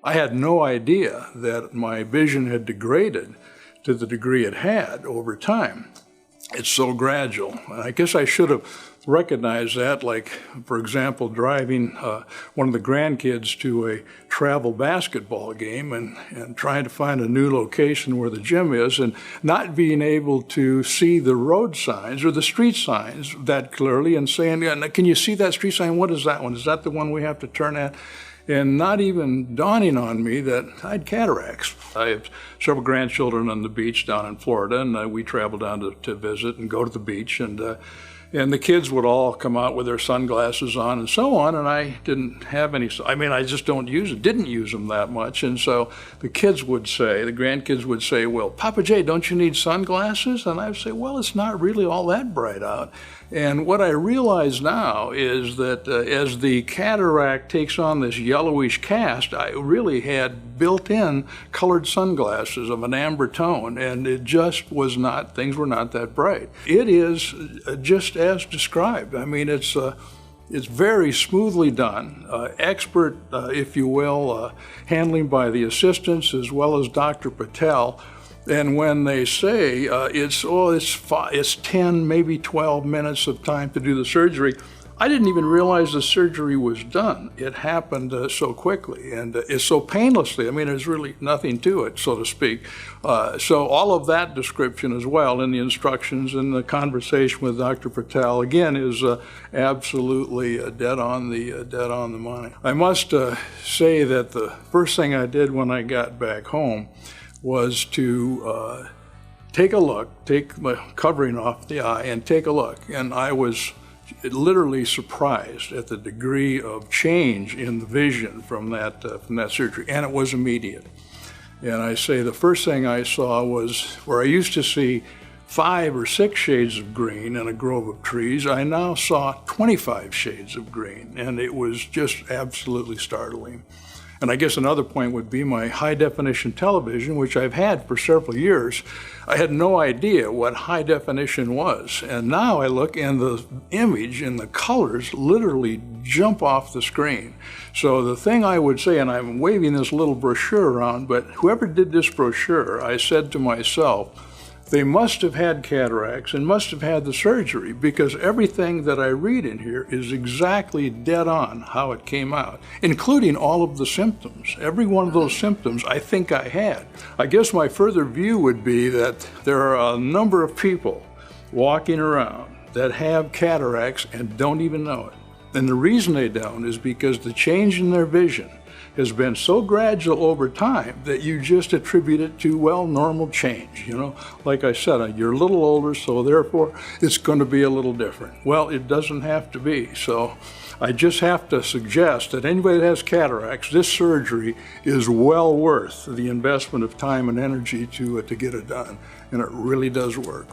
I had no idea that my vision had degraded to the degree it had over time. It's so gradual. And I guess I should have recognized that, like, for example, driving one of the grandkids to a travel basketball game and trying to find a new location where the gym is and not being able to see the road signs or the street signs that clearly and saying, can you see that street sign? What is that one? Is that the one we have to turn at? And not even dawning on me that I had cataracts. I have several grandchildren on the beach down in Florida, and we travel down to visit and go to the beach. And the kids would all come out with their sunglasses on and so on, and I didn't have any. I mean, I just didn't use them that much. And so the grandkids would say, well, Papa Jay, don't you need sunglasses? And I would say, well, it's not really all that bright out. And what I realize now is that as the cataract takes on this yellowish cast, I really had built-in colored sunglasses of an amber tone, and it just was not, things were not that bright. It is just as described. I mean, it's very smoothly done, expert, if you will, handling by the assistants as well as Dr. Patel. And when they say it's 10, maybe 12 minutes of time to do the surgery, I didn't even realize the surgery was done. It happened so quickly and it's so painlessly. I mean, there's really nothing to it, so to speak. So all of that description as well in the instructions and the conversation with Dr. Patel, again, is absolutely dead on the money. I must say that the first thing I did when I got back home was to take a look, take my covering off the eye and take a look. And I was literally surprised at the degree of change in the vision from that surgery, and it was immediate. And I say the first thing I saw was where I used to see 5 or 6 shades of green in a grove of trees, I now saw 25 shades of green, and it was just absolutely startling. And I guess another point would be my high-definition television, which I've had for several years. I had no idea what high definition was. And now I look and the image and the colors literally jump off the screen. So the thing I would say, and I'm waving this little brochure around, but whoever did this brochure, I said to myself, they must have had cataracts and must have had the surgery, because everything that I read in here is exactly dead on how it came out, including all of the symptoms. Every one of those symptoms I think I had. I guess my further view would be that there are a number of people walking around that have cataracts and don't even know it. And the reason they don't is because the change in their vision has been so gradual over time that you just attribute it to, well, normal change. You know, like I said, you're a little older, so therefore it's going to be a little different. Well, it doesn't have to be. So I just have to suggest that anybody that has cataracts, this surgery is well worth the investment of time and energy to get it done. And it really does work.